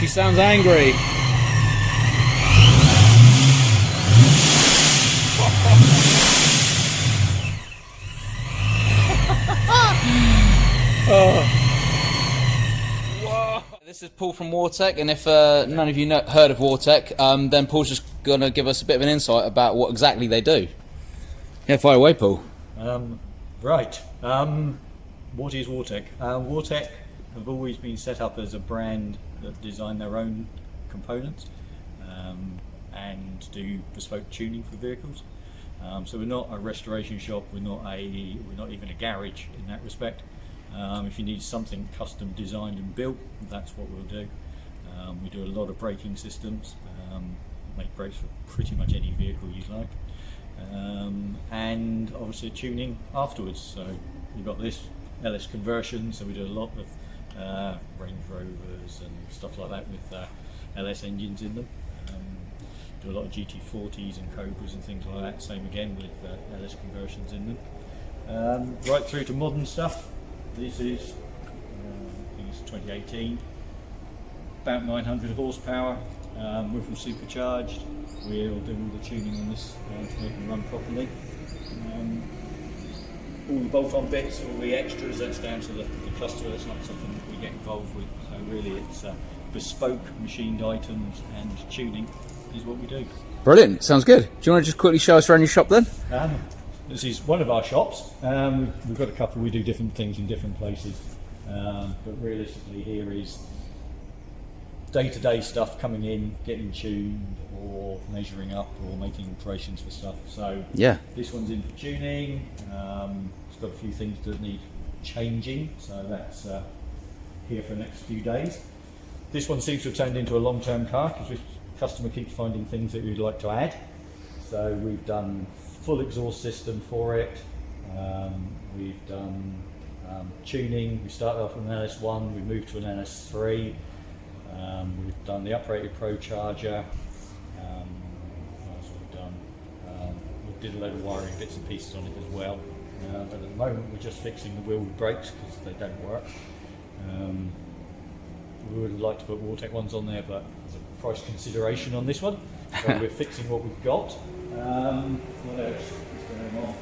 She sounds angry. This is Paul from Wortec, and if none of you heard of Wortec, then Paul's just going to give us a bit of an insight about what exactly they do. Yeah, fire away, Paul. Right. What is Wortec? Wortec have always been set up as a brand that design their own components and do bespoke tuning for vehicles. So we're not a restoration shop. We're not even a garage in that respect. If you need something custom designed and built, that's what we'll do. We do a lot of braking systems, make brakes for pretty much any vehicle you like, and obviously tuning afterwards. So we've got this LS conversion, so we do a lot of Range Rovers and stuff like that with LS engines in them. Do a lot of GT40s and Cobras and things like that, same again with LS conversions in them. Right through to modern stuff. This is, I think it's 2018, about 900 horsepower, we're from supercharged. We'll do all the tuning on this to make it run properly. All the bolt-on bits, all the extras, that's down to the customer. That's not something that we get involved with. So really it's bespoke machined items, and tuning is what we do. Brilliant, sounds good. Do you want to just quickly show us around your shop then? This is one of our shops. We've got a couple, we do different things in different places. But realistically here is day-to-day stuff coming in, getting tuned or measuring up or making alterations for stuff. So yeah, this one's in for tuning. It's got a few things that need changing, so that's here for the next few days. This one seems to have turned into a long-term car because this customer keeps finding things that we'd like to add. So we've done full exhaust system for it. We've done tuning. We started off with an LS1, we moved to an LS3. We've done the uprated Pro charger. What else have we done? We did a load of wiring bits and pieces on it as well. But at the moment we're just fixing the wheel brakes because they don't work. We would like to put Wortec ones on there, but there's a price consideration on this one. So we're fixing what we've got. What else is going on?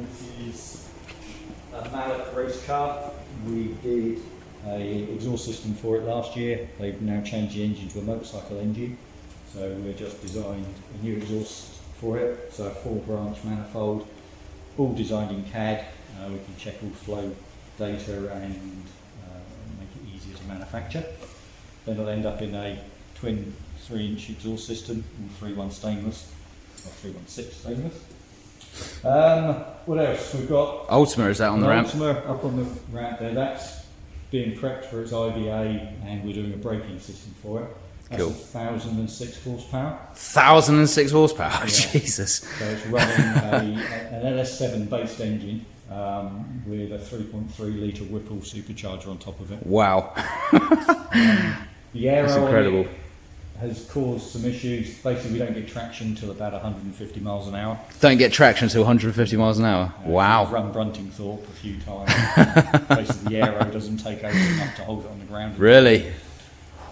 This is a Mallet race car. We did an exhaust system for it last year. They've now changed the engine to a motorcycle engine. So we've just designed a new exhaust for it. So a 4-branch manifold, all designed in CAD. We can check all flow data and make it easier to manufacture. Then it'll end up in a twin 3-inch exhaust system, all 3-1 stainless, or 316 stainless. What else? We've got Ultima, is that on the ramp? Ultima up on the ramp there. That's being prepped for its IVA, and we're doing a braking system for it. That's cool. 1,006 horsepower. 1,006 horsepower, Yeah. Jesus. So it's running an LS7 based engine with a 3.3 litre Whipple supercharger on top of it. Wow. The aero That's incredible. has caused some issues. Basically, we don't get traction until about 150 miles an hour. Don't get traction until 150 miles an hour. Wow. We've run Bruntingthorpe a few times. Basically, the aero doesn't take over enough to hold it on the ground. Really?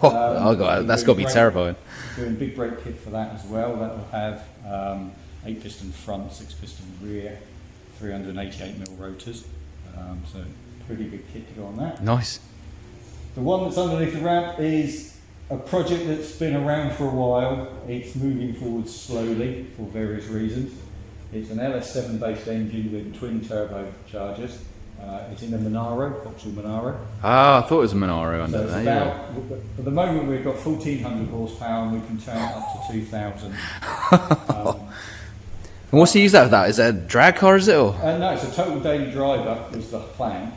That's got to be terrifying. Doing a big brake kit for that as well. That will have 8-piston front, 6-piston rear, 388mm rotors. So pretty big kit to go on that. Nice. The one that's underneath the ramp is a project that's been around for a while. It's moving forward slowly for various reasons. It's an LS7 based engine with twin turbochargers. It's in a Monaro, Vauxhall Monaro. Ah, I thought it was a Monaro under So there. yeah. At the moment we've got 1,400 horsepower and we can turn it up to 2,000. And what's he use that for that? Is that a drag car, is it? Or? No, it's a total daily driver was the plan.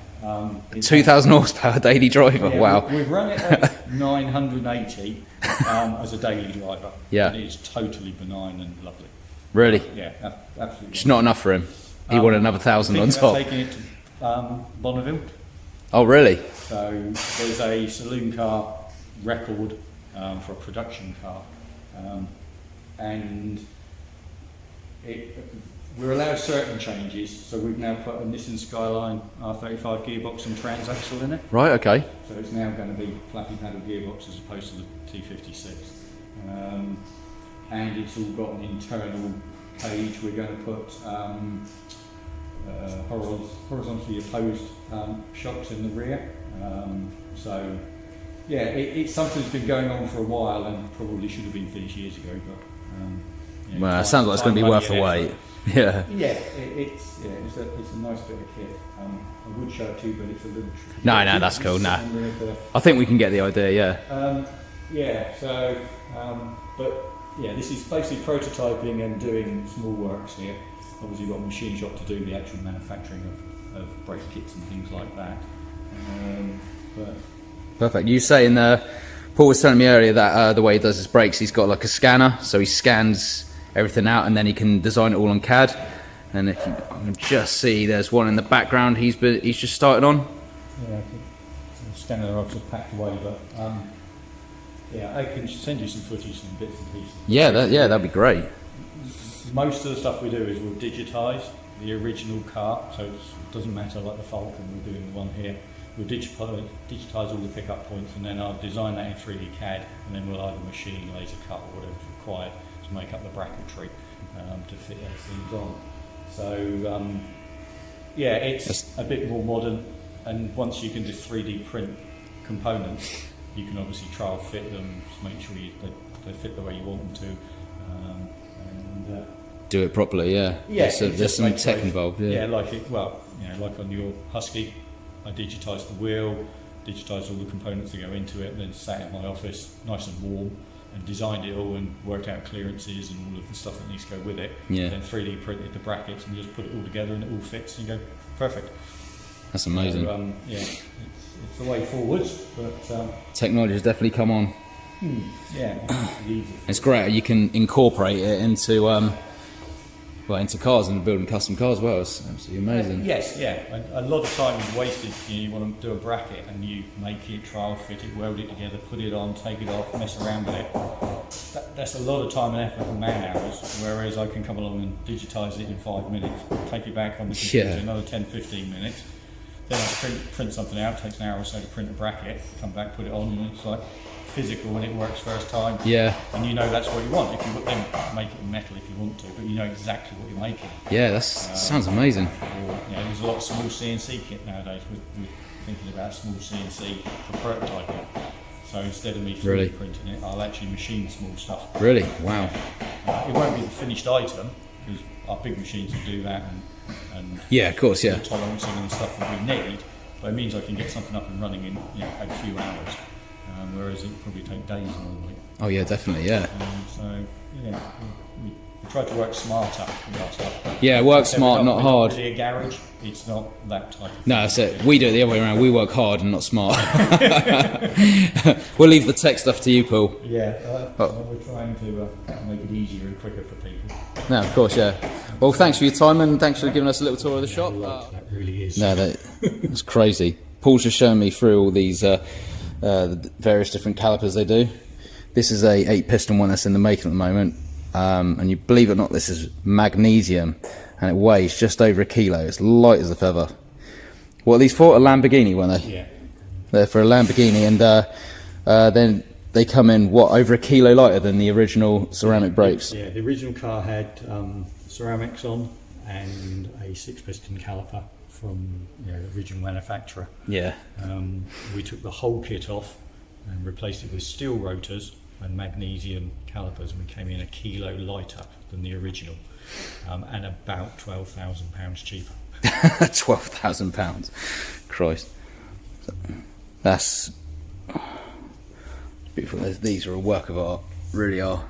It's 2,000 horsepower daily driver. yeah, Wow. We've run it at 980 as a daily driver. Yeah. And it's totally benign and lovely. Really? Yeah, absolutely. It's not enough for him. He wanted another 1,000 on Thinking about top. taking it to Bonneville. Oh, really? So there's a saloon car record for a production car, and we're allowed certain changes. So we've now put a Nissan Skyline R35 gearbox and transaxle in it. Right, okay. So it's now going to be flappy paddle gearbox as opposed to the T56. And it's all got an internal cage. We're going to put horizontally opposed shocks in the rear. So yeah, it's something that's been going on for a while and probably should have been finished years ago. But Well, it sounds like it's going to be worth the wait. Yeah. Yeah, it's a nice bit of kit. I would show it to you, but it's a little tricky. No, that's cool. Nah, I think we can get the idea. Yeah. Yeah. So, but yeah, this is basically prototyping and doing small works here. Obviously, you've got a machine shop to do the actual manufacturing of brake kits and things like that. But Perfect. You saying Paul was telling me earlier that the way he does his brakes, he's got like a scanner, so he scans everything out and then he can design it all on CAD. And if you can just see, there's one in the background he's just started on. yeah, the scanner I've just packed away, but yeah, I can send you some footage and bits and pieces. Yeah, that'd be great. Most of the stuff we do is we'll digitise the original car, so it doesn't matter like the Falcon, we're doing the one here. We'll digitise all the pickup points and then I'll design that in 3D CAD and then we'll either machine, laser cut or whatever's required to make up the bracketry to fit those things on. So yeah, it's a bit more modern, and once you can just 3D print components, you can obviously trial fit them, just make sure they fit the way you want them to. Do it properly, yeah. Yeah, There's some tech involved. Yeah. Yeah, like like on your Husky, I digitised the wheel, digitised all the components that go into it, and then sat in my office, nice and warm, and designed it all and worked out clearances and all of the stuff that needs to go with it. Yeah. Then 3D printed the brackets and just put it all together and it all fits and you go, perfect. That's amazing. So, yeah, it's the way forwards, but Technology has definitely come on. yeah, it's easy. It's great. You can incorporate it into into cars and building custom cars as well. It's absolutely amazing. Yes, yeah. A lot of time is wasted. You want to do a bracket and you make it, trial fit it, weld it together, put it on, take it off, mess around with it. That's a lot of time and effort and man hours, whereas I can come along and digitise it in 5 minutes, take it back on the computer, another 10-15 minutes. Then I print something out, takes an hour or so to print a bracket, come back, put it on, and it's like physical when it works first time. Yeah. And you know that's what you want. If you then make it in metal if you want to, but you know exactly what you're making. Yeah, that sounds amazing. Or, there's a lot of small CNC kit nowadays. We're thinking about small CNC for prototyping. So instead of me 3D printing it, I'll actually machine small stuff. Really? Wow. It won't be the finished item because our big machines will do that and Yeah, of course, yeah. the tolerancing and the stuff that we need. But it means I can get something up and running in a few hours. Whereas it would probably take days normally. Oh yeah, definitely, yeah. So yeah, we try to work smarter with our stuff. Yeah, work smart, not hard. Really a garage, it's not that type of No, that's it. We do it the other way around. We work hard and not smart. We'll leave the tech stuff to you, Paul. Yeah, we're trying to make it easier and quicker for people. No, of course, yeah. Well, thanks for your time and thanks for giving us a little tour of the shop. That really is. No, that's crazy. Paul's just showing me through all these the various different calipers they do. This is a 8-piston one that's in the making at the moment, and you believe it or not, this is magnesium and it weighs just over 1 kilo. It's light as a feather. What are these for? A Lamborghini, weren't they? Yeah. They're for a Lamborghini, and then they come in over 1 kilo lighter than the original ceramic brakes. Yeah, the original car had ceramics on and a 6-piston caliper from the original manufacturer. Yeah. We took the whole kit off and replaced it with steel rotors and magnesium calipers, and we came in 1 kilo lighter than the original, and about £12,000 cheaper. £12,000. Christ. That's beautiful. These are a work of art, really are.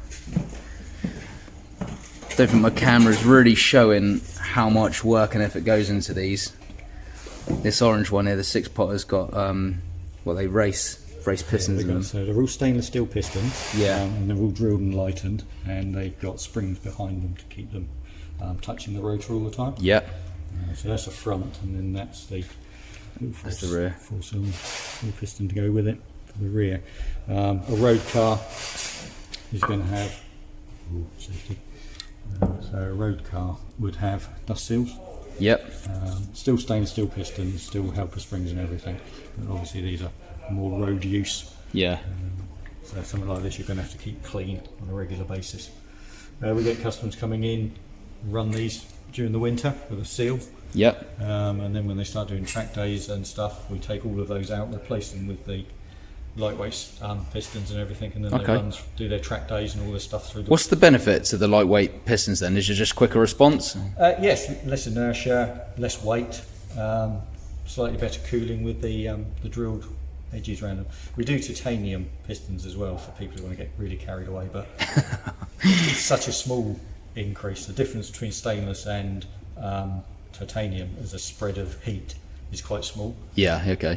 Don't think my camera is really showing how much work and effort goes into these. This orange one here, the 6-potter's got well, they race pistons in them. So they're all stainless steel pistons. Yeah. And they're all drilled and lightened, and they've got springs behind them to keep them touching the rotor all the time. Yeah. So that's the front, and then that's the rear. Full piston to go with it for the rear. A road car is going to have safety. So a road car would have dust seals. Yep. Still stainless steel pistons, still helper springs and everything. But obviously these are more road use. Yeah. So something like this you're going to have to keep clean on a regular basis. We get customers coming in, run these during the winter with a seal. Yep. And then when they start doing track days and stuff, we take all of those out, replace them with the lightweight pistons and everything, and then they do their track days and all this stuff through. What's the benefit to the lightweight pistons then? Is it just quicker response? Yes, less inertia, less weight, slightly better cooling with the drilled edges around them. We do titanium pistons as well for people who want to get really carried away, but it's such a small increase. The difference between stainless and titanium as a spread of heat is quite small. Yeah, okay.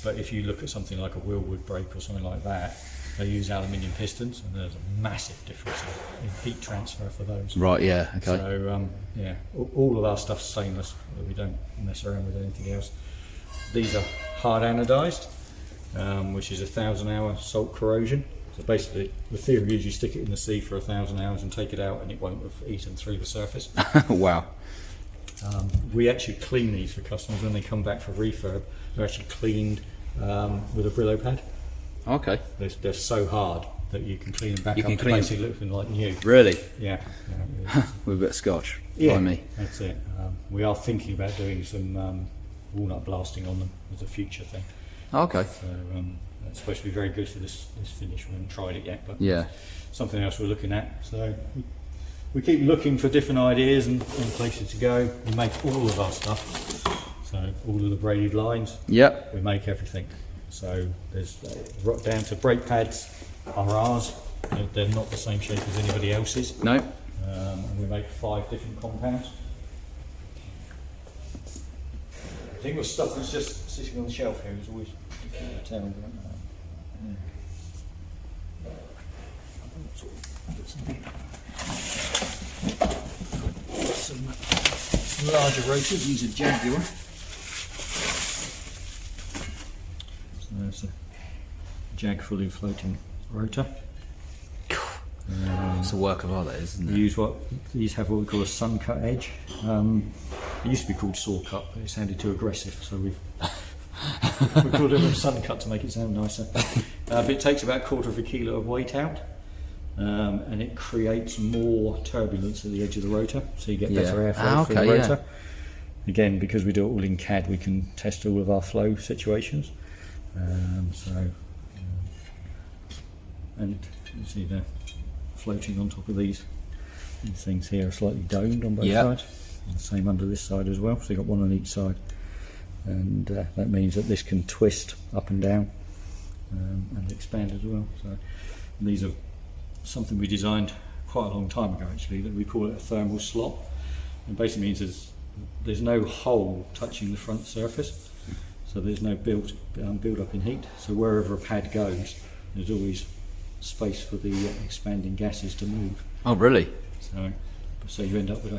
But if you look at something like a Wilwood brake or something like that, they use aluminium pistons, and there's a massive difference in heat transfer for those. Right, yeah, okay. So, yeah, all of our stuff's stainless. We don't mess around with anything else. These are hard anodized, which is 1,000-hour salt corrosion. So basically, the theory is you stick it in the sea for 1,000 hours and take it out, and it won't have eaten through the surface. Wow. We actually clean these for customers when they come back for refurb. They're actually cleaned with a Brillo pad. Okay. They're so hard that you can clean them back up to basically looking like new. Really? Yeah. With a bit of scotch. Yeah, by me. that's it. We are thinking about doing some walnut blasting on them as a future thing. Okay. So that's supposed to be very good for this finish. We haven't tried it yet, but Yeah. something else we're looking at. So we keep looking for different ideas and places to go. We make all of our stuff. So all of the braided lines. Yep. We make everything. So there's right down to brake pads are ours. They're not the same shape as anybody else's. No. And we make 5 different compounds. I think with stuff that's just sitting on the shelf here is always terrible. Some larger rotors, use a Jaguar. So there's a Jag fully floating rotor. It's a work of art, that is, isn't it? These have what we call a sun cut edge. It used to be called saw cut, but it sounded too aggressive, so we called it a sun cut to make it sound nicer. But it takes about 1/4 kilo of weight out, and it creates more turbulence at the edge of the rotor, so you get better airflow through the rotor. Again, because we do it all in CAD, we can test all of our flow situations. And you see they're floating on top of these things here are slightly domed on both sides. And the same under this side as well, so you've got one on each side. And that means that this can twist up and down and expand as well. So these are something we designed quite a long time ago actually, that we call it a thermal slot. It basically means there's no hole touching the front surface, so there's no build up in heat. So wherever a pad goes, there's always space for the expanding gases to move. Oh, really? So you end up with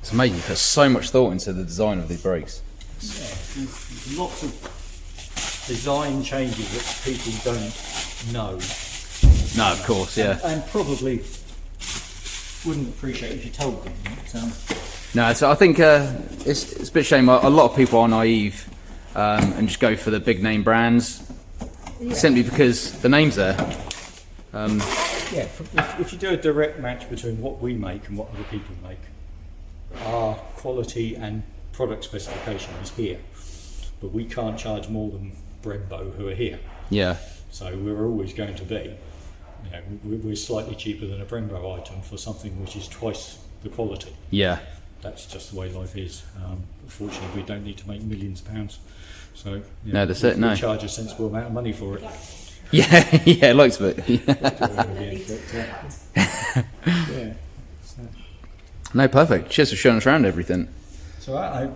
It's amazing. You put so much thought into the design of these brakes. there's lots of design changes that people don't know. No, of course, yeah. And probably wouldn't appreciate if you told them. No, so I think it's a bit shame. A lot of people are naive and just go for the big name brands simply because the name's there. Yeah, if you do a direct match between what we make and what other people make, our quality and product specification is here, but we can't charge more than Brembo who are here. Yeah. So we're always going to be, we're slightly cheaper than a Brembo item for something which is twice the quality. Yeah. That's just the way life is. Fortunately, we don't need to make millions of pounds. So No, that's it. we charge a sensible amount of money for it. Yeah, yeah, loads of it. Yeah. No, perfect. Cheers for showing us around everything. So I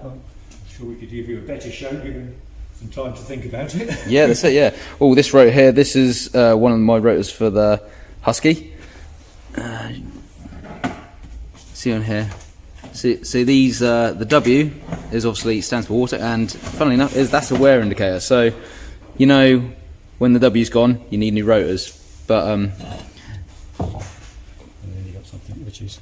sure we could give you a better show given some time to think about it. Yeah, that's it, yeah. Oh, this rotor here, this is one of my rotors for the Husky. See on here. See these, the W is obviously stands for water, and funnily enough, that's a wear indicator. So, you know, when the W's gone, you need new rotors. But And then you got something which is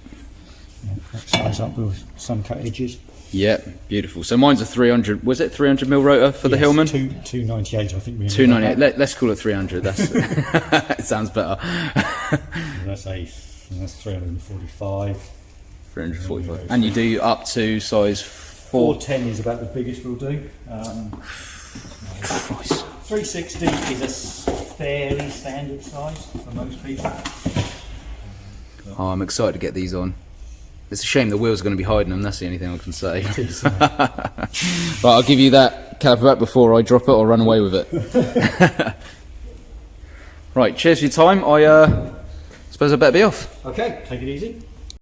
that size up with some cut edges. yeah, beautiful. So mine's a 300. Was it 300 mil rotor for the Hillman? 298, I think. 298. Let's call it 300. That's it sounds better. That's 345. 345. And you do up to size 410 is about the biggest we'll do. Christ. 360 is a fairly standard size for most people. Oh, I'm excited to get these on. It's a shame the wheels are going to be hiding them. That's the only thing I can say. But I'll give you that caliper back before I drop it or run away with it. Right, cheers for your time. I suppose I better be off. Okay, take it easy.